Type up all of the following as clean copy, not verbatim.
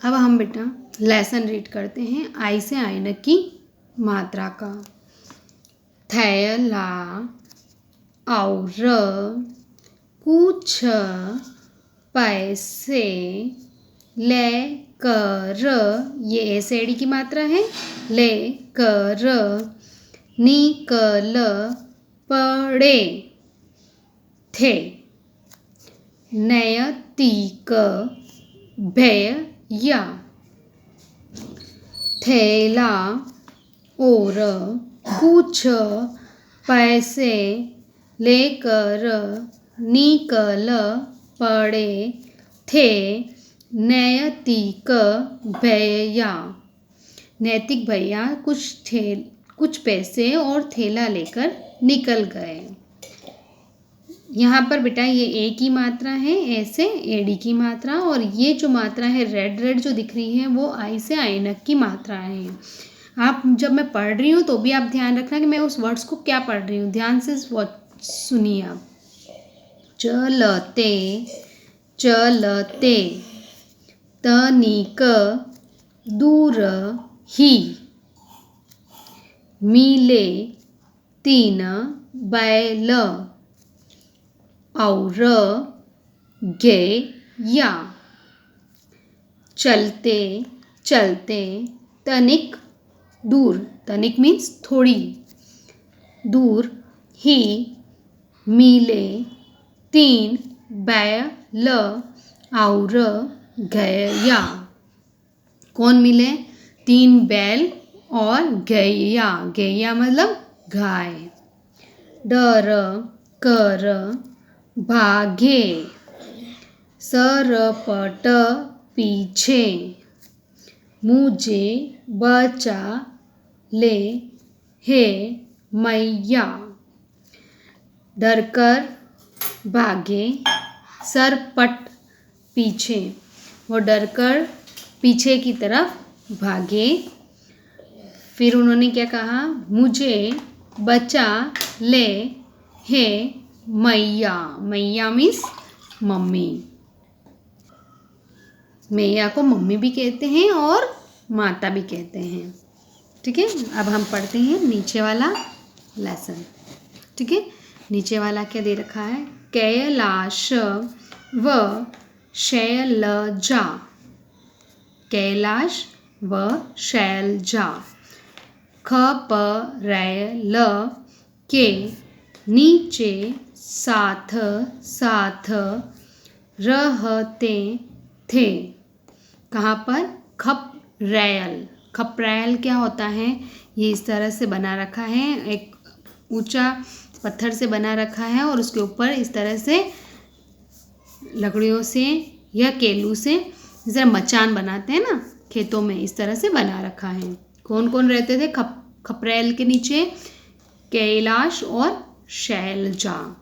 अब हम बेटा लेसन रीड करते हैं आई से ऐनक की मात्रा का। थैला और कुछ पैसे लेकर, ये एसेडी की मात्रा है, लेकर निकल पड़े थे नैतिक भैया। थैला और कुछ पैसे लेकर निकल पड़े थे नैतिक भैया। नैतिक भैया कुछ पैसे और थैला लेकर निकल गए। यहाँ पर बेटा ये ए की मात्रा है, ए से एडी की मात्रा, और ये जो मात्रा है रेड रेड जो दिख रही है वो आई से ऐनक की मात्रा है। आप जब मैं पढ़ रही हूँ तो भी आप ध्यान रखना कि मैं उस वर्ड्स को क्या पढ़ रही हूँ, ध्यान से सुनिए आप। चलते चलते तनिक दूर ही मिले 3 बैल और गैया। चलते चलते तनिक दूर, तनिक मीन्स थोड़ी दूर ही मिले 3 बैल और गैया। कौन मिले? 3 बैल और गैया। गैया मतलब गाय। डर कर भागे सरपट पीछे, मुझे बचा ले हे मैया। डरकर भागे सरपट पीछे, वो डरकर पीछे की तरफ भागे। फिर उन्होंने क्या कहा? मुझे बचा ले हे मैया। मैया मीन्स मम्मी। मैया को मम्मी भी कहते हैं और माता भी कहते हैं। ठीक है, अब हम पढ़ते हैं नीचे वाला लेसन। ठीक है, नीचे वाला क्या दे रखा है? कैलाश व शैलजा। कैलाश व शैलजा खपरेल के नीचे साथ साथ रहते थे। कहाँ पर? खपरेल। खपरेल क्या होता है? ये इस तरह से बना रखा है, एक ऊंचा पत्थर से बना रखा है और उसके ऊपर इस तरह से लकड़ियों से या केलू से इस तरह मचान बनाते हैं ना खेतों में, इस तरह से बना रखा है। कौन कौन रहते थे खपरेल के नीचे? कैलाश और शैलजा।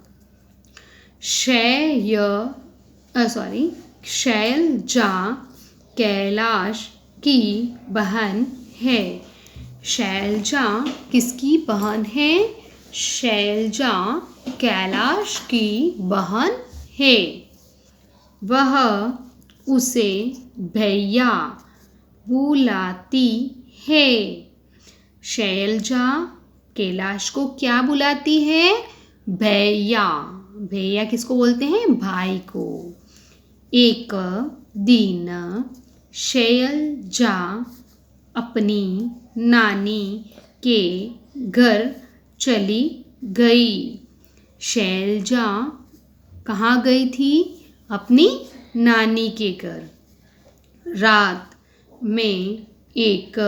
शैलजा कैलाश की बहन है। शैलजा किसकी बहन है? शैलजा कैलाश की बहन है। वह उसे भैया बुलाती है। शैलजा कैलाश को क्या बुलाती है? भैया। भैया किसको बोलते हैं? भाई को। एक दिन शैलजा अपनी नानी के घर चली गई। शैलजा कहाँ गई थी? अपनी नानी के घर। रात में एक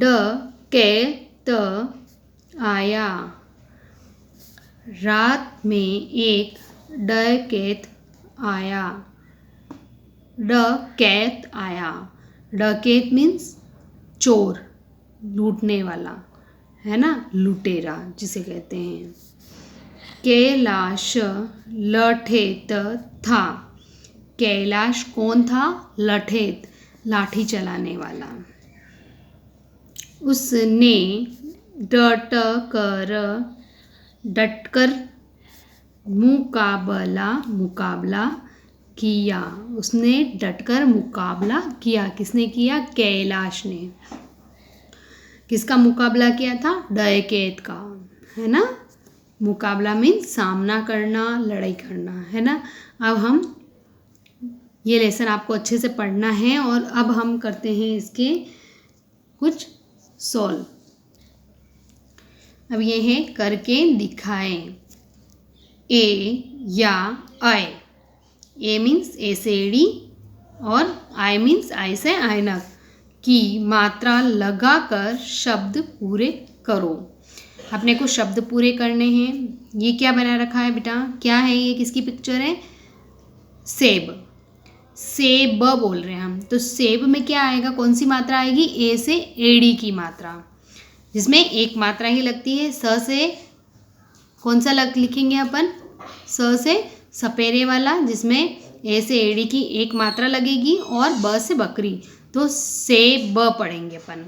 डकैत आया। रात में एक डकैत आया। डकैत आया। डकैत मीन्स चोर, लूटने वाला, है ना, लुटेरा जिसे कहते हैं। कैलाश लठेत था। कैलाश कौन था? लठेत, लाठी चलाने वाला। उसने डटकर मुकाबला किया, उसने डटकर मुकाबला किया। किसने किया? कैलाश ने। किसका मुकाबला किया था? डकैत का, है ना। मुकाबला मीन्स सामना करना, लड़ाई करना, है ना। अब हम ये लेसन आपको अच्छे से पढ़ना है और अब हम करते हैं इसके कुछ सॉल्व। अब ये है करके दिखाएं। ए या आई। ए मीन्स ए से एड़ी और आई मीन्स आई से ऐनक की मात्रा लगाकर शब्द पूरे करो। अपने को शब्द पूरे करने हैं। ये क्या बना रखा है बेटा? क्या है ये? किसकी पिक्चर है? सेब। सेब बोल रहे हैं हम, तो सेब में क्या आएगा? कौन सी मात्रा आएगी? ए से एड़ी की मात्रा, जिसमें एक मात्रा ही लगती है। स से कौन सा लिखेंगे अपन? स से सपेरे वाला, जिसमें ए से एड़ी की एक मात्रा लगेगी, और ब से बकरी, तो से ब पढ़ेंगे अपन।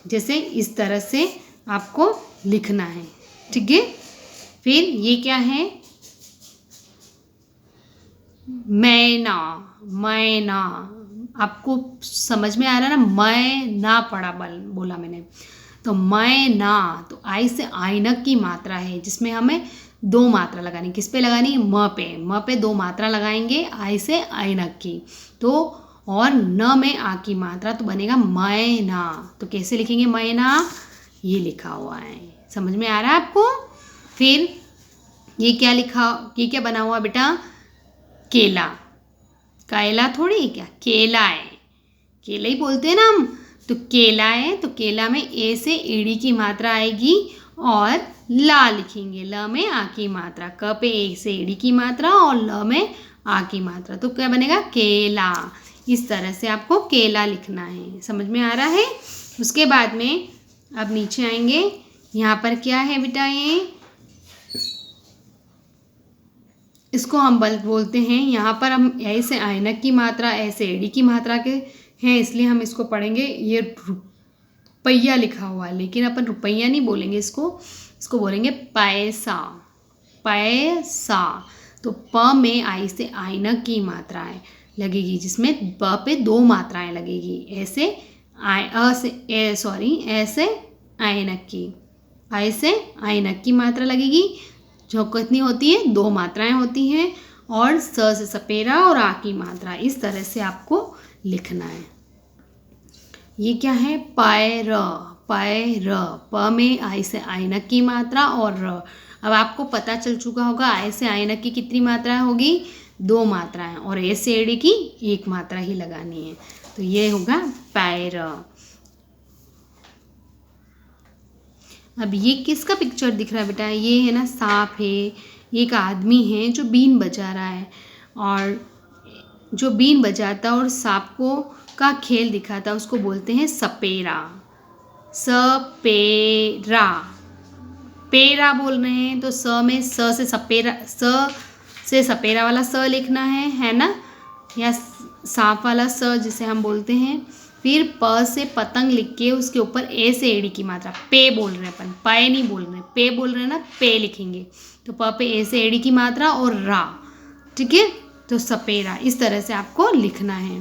जैसे इस तरह से आपको लिखना है, ठीक है। फिर ये क्या है? मैना। मैना आपको समझ में आ रहा है ना? मैं ना पढ़ा बोला मैंने, तो मैना, तो आई से ऐनक की मात्रा है, जिसमें हमें दो मात्रा लगानी। किस पे लगानी? म पे। म पे दो मात्रा लगाएंगे आई से ऐनक की, तो और न में आ की मात्रा, तो बनेगा मैना। तो कैसे लिखेंगे मैना? ये लिखा हुआ है, समझ में आ रहा है आपको? फिर ये क्या लिखा? ये क्या बना हुआ बेटा? केला। कायला थोड़ी, क्या केला है। केला ही बोलते हैं ना हम, तो केला है। तो केला में ए से एड़ी की मात्रा आएगी और ला लिखेंगे। ल में आ की मात्रा। क पे ए से एड़ी की मात्रा और ल में आ की मात्रा, तो क्या बनेगा? केला। इस तरह से आपको केला लिखना है, समझ में आ रहा है? उसके बाद में अब नीचे आएंगे। यहाँ पर क्या है बेटा? ये इसको हम बोलते हैं, यहाँ पर हम ऐसे ऐनक की मात्रा, ऐसे एड़ी की मात्रा के हैं, इसलिए हम इसको पढ़ेंगे। ये रुपया लिखा हुआ है, लेकिन अपन रुपया नहीं बोलेंगे इसको बोलेंगे पैसा। पैसा। तो प में आई से ऐनक की मात्राएं लगेगी, जिसमें ब पे दो मात्राएं लगेगी। ऐसे ऐसे ऐनक की, आई से ऐनक की मात्रा लगेगी, जो कितनी होती है? दो मात्राएं होती हैं, और स से सपेरा और आ की मात्रा। इस तरह से आपको लिखना है। ये क्या है? पैर। पैर। प में आई से ऐनक की मात्रा और र। अब आपको पता चल चुका होगा आई से ऐनक की कितनी मात्रा होगी? दो मात्राएं, और ए से एड़ी की एक मात्रा ही लगानी है, तो ये होगा पैर। अब ये किसका पिक्चर दिख रहा है बेटा? ये है ना सांप है, एक आदमी है जो बीन बजा रहा है, और जो बीन बजाता और सांप को का खेल दिखाता उसको बोलते हैं सपेरा। सपेरा। पेरा बोल रहे हैं, तो स में स से सपेरा वाला स लिखना है ना, या सांप वाला स जिसे हम बोलते हैं। फिर प से पतंग लिख के उसके ऊपर ए से एड़ी की मात्रा, पे बोल रहे हैं अपन, पाए नहीं बोल रहे, पे बोल रहे हैं ना, पे लिखेंगे। तो प पे ए से एड़ी की मात्रा और रा, ठीक है। तो सपेरा, इस तरह से आपको लिखना है।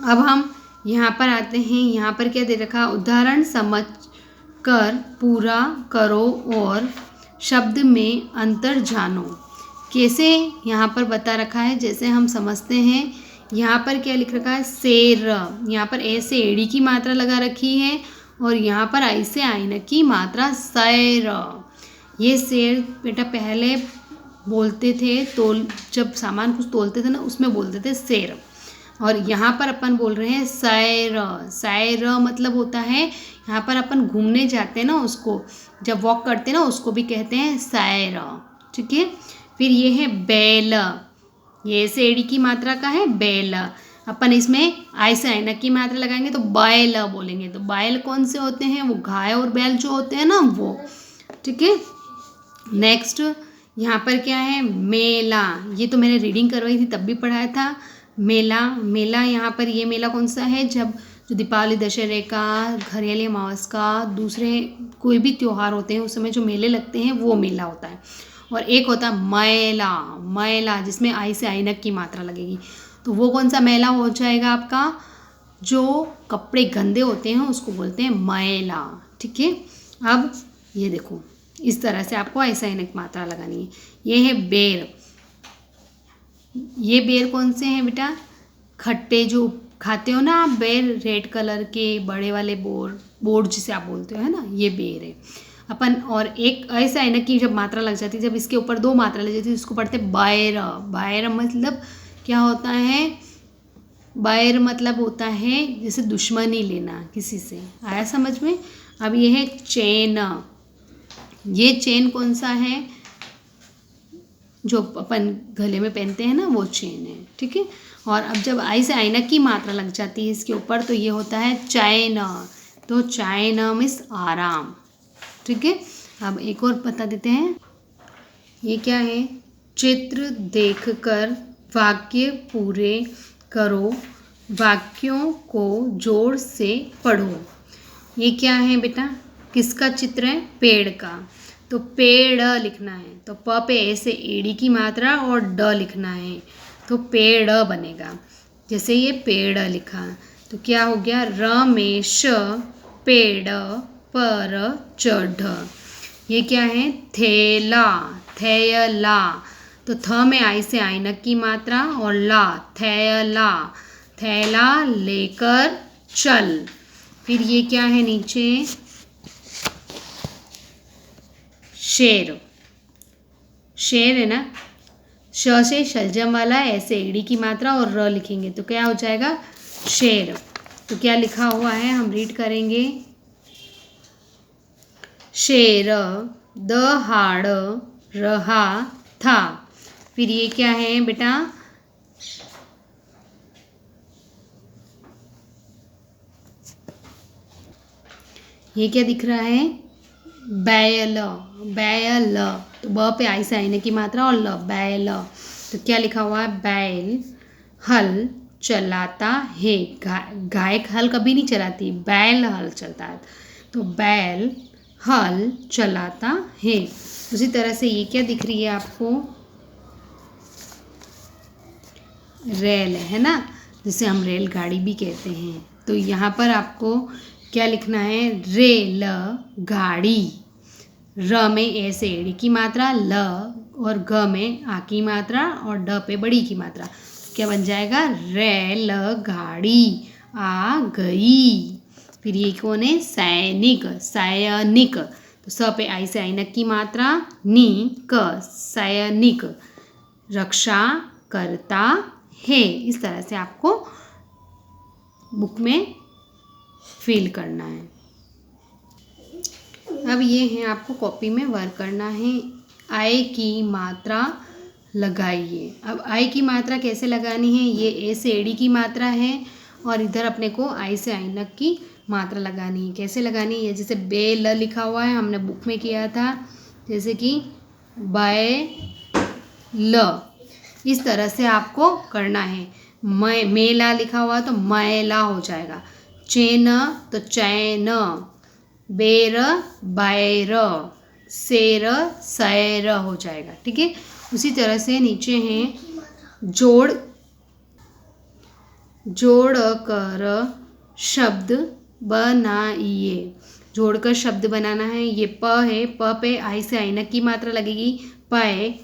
अब हम यहाँ पर आते हैं। यहाँ पर क्या दे रखा? उदाहरण समझ कर पूरा करो और शब्द में अंतर जानो। कैसे यहाँ पर बता रखा है, जैसे हम समझते हैं। यहाँ पर क्या लिख रखा है? शेर। यहाँ पर ए से एड़ी की मात्रा लगा रखी है, और यहाँ पर आई से ऐनक की मात्रा सैर। ये शेर बेटा पहले बोलते थे, जब सामान कुछ तोलते थे ना, उसमें बोलते थे शेर, और यहाँ पर अपन बोल रहे हैं सैर। सैर मतलब होता है, यहाँ पर अपन घूमने जाते हैं ना, उसको जब वॉक करते हैं ना, उसको भी कहते हैं सैर, ठीक है। फिर ये है बैल। ये से एड़ी की मात्रा का है बैल। अपन इसमें आई से ऐनक की मात्रा लगाएंगे तो बैल बोलेंगे। तो बैल कौन से होते हैं? वो गाय और बैल जो होते हैं ना, वो, ठीक है। नेक्स्ट यहाँ पर क्या है? मेला। ये तो मैंने रीडिंग करवाई थी तब भी पढ़ाया था। मेला। मेला यहाँ पर ये मेला कौन सा है? जब जो दीपावली, दशहरे का, घरेलू अमावस का, दूसरे कोई भी त्यौहार होते हैं उस समय जो मेले लगते हैं वो मेला होता है। और एक होता है मैला, मैला जिसमें आई से ऐनक की मात्रा लगेगी। तो वो कौन सा मैला हो जाएगा आपका, जो कपड़े गंदे होते हैं उसको बोलते हैं मैला। ठीक है, अब ये देखो इस तरह से आपको ऐसा ऐनक मात्रा लगानी है। ये है बेर। ये बेर कौन से हैं बेटा, खट्टे जो खाते हो ना आप बेर, रेड कलर के बड़े वाले बोर जिसे आप बोलते हो, है ना, ये बेर है अपन। और एक ऐसा ऐनक की जब मात्रा लग जाती है, जब इसके ऊपर 2 मात्रा लग जाती है उसको पढ़ते बायर। बायर मतलब क्या होता है, बायर मतलब होता है जैसे दुश्मनी लेना किसी से, आया समझ में। अब ये है चेन। ये चेन कौन सा है, जो अपन गले में पहनते हैं ना, वो चेन है। ठीक है, और अब जब आई से ऐनक की मात्रा लग जाती है इसके ऊपर तो ये होता है चैन। तो चैन मीन्स आराम। ठीक है, अब एक और बता देते हैं, ये क्या है, चित्र देखकर वाक्य पूरे करो, वाक्यों को जोर से पढ़ो। ये क्या है बेटा, किसका चित्र है, पेड़ का। तो पेड़ लिखना है तो प पे ऐसे एड़ी की मात्रा और ड लिखना है तो पेड़ बनेगा। जैसे ये पेड़ लिखा तो क्या हो गया, रमेश पेड़ पर चढ़। ये क्या है, थैला, थैला। तो थ में आई से ऐनक की मात्रा और ला, थैला, थैला लेकर चल। फिर ये क्या है नीचे, शेर। शेर है ना, श से शलजम वाला ऐसे एड़ी की मात्रा और र लिखेंगे तो क्या हो जाएगा, शेर। तो क्या लिखा हुआ है हम रीड करेंगे, शेर दहाड़ रहा था। फिर ये क्या है बेटा, ये क्या दिख रहा है, बैल, बैल। तो ब पे आई से ऐनक की मात्रा और ल, बैल। तो क्या लिखा हुआ है, बैल हल चलाता है। गाय हल कभी नहीं चलाती, बैल हल चलता है। तो बैल हल चलाता है। उसी तरह से ये क्या दिख रही है आपको, रेल है ना, जिसे हम रेलगाड़ी भी कहते हैं। तो यहाँ पर आपको क्या लिखना है, रेल गाड़ी। र में ऐसे एड़ी की मात्रा, ल और ग में आ की मात्रा और ड पे बड़ी की मात्रा। क्या बन जाएगा, रेल गाड़ी आ गई। फिर ये कौन है, सैनिक, सैनिक। तो स पे आई से ऐनक की मात्रा, नी क, सैनिक रक्षा करता है। इस तरह से आपको बुक में फिल करना है। अब ये है आपको कॉपी में वर्क करना है, आई की मात्रा लगाइए। अब आई की मात्रा कैसे लगानी है, ये ए से एड़ी की मात्रा है और इधर अपने को आई से ऐनक की मात्रा लगानी है। कैसे लगानी है, जैसे बे ल लिखा हुआ है हमने बुक में किया था, जैसे कि बाय ल, इस तरह से आपको करना है। मेला लिखा हुआ तो मैला हो जाएगा, चेन तो चैन, बेर बैर, शेर सैर हो जाएगा। ठीक है, उसी तरह से नीचे हैं जोड़, जोड़ कर शब्द बनाइए। जोड़कर शब्द बनाना है। ये प है, प पे आई से ऐनक की मात्रा लगेगी, पै,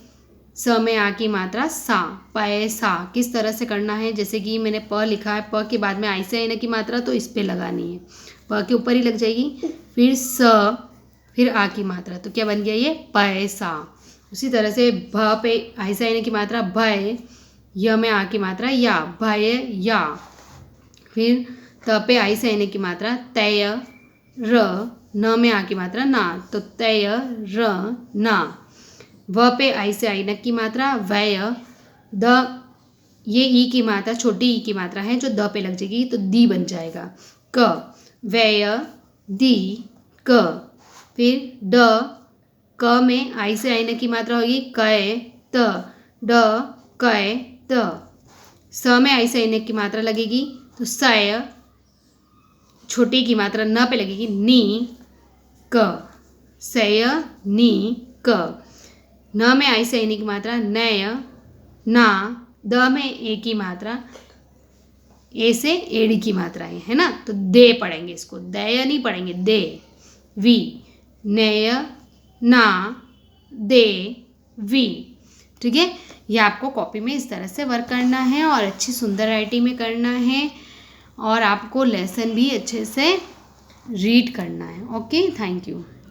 स में आ की मात्रा सा, पैसा। किस तरह से करना है, जैसे कि मैंने प लिखा है, प के बाद में आई से ऐनक की मात्रा तो इस पे लगानी है, प के ऊपर ही लग जाएगी। फिर स, फिर आ की मात्रा, तो क्या बन गया ये, पैसा। उसी तरह से भ पे आई से ऐनक की मात्रा भय, य में आ की मात्रा या, भय या। फिर त पे आई से ऐनक की मात्रा तय, र, न में आ की मात्रा ना, तो तय र ना। व पे आई से ऐनक की मात्रा वय, द, ये ई की मात्रा छोटी ई की मात्रा है जो द पे लग जाएगी तो दी बन जाएगा, क, व्यय दी क। फिर ड, क में आई से ऐनक की मात्रा होगी कै त, ड कै त। स में आई से ऐनक की मात्रा लगेगी तो सय, छोटी की मात्रा न पे लगेगी नी क, सय नी क। न में आई से ऐनी की मात्रा नय, ना, द में ए की मात्रा, ए से एड़ी की मात्रा है ना, तो दे पढ़ेंगे इसको, दय नहीं पढ़ेंगे, दे, वी, नय, ना, दे, वी। ठीक है, ये आपको कॉपी में इस तरह से वर्क करना है और अच्छी सुंदर राइटिंग में करना है और आपको लेसन भी अच्छे से रीड करना है। Okay, thank you.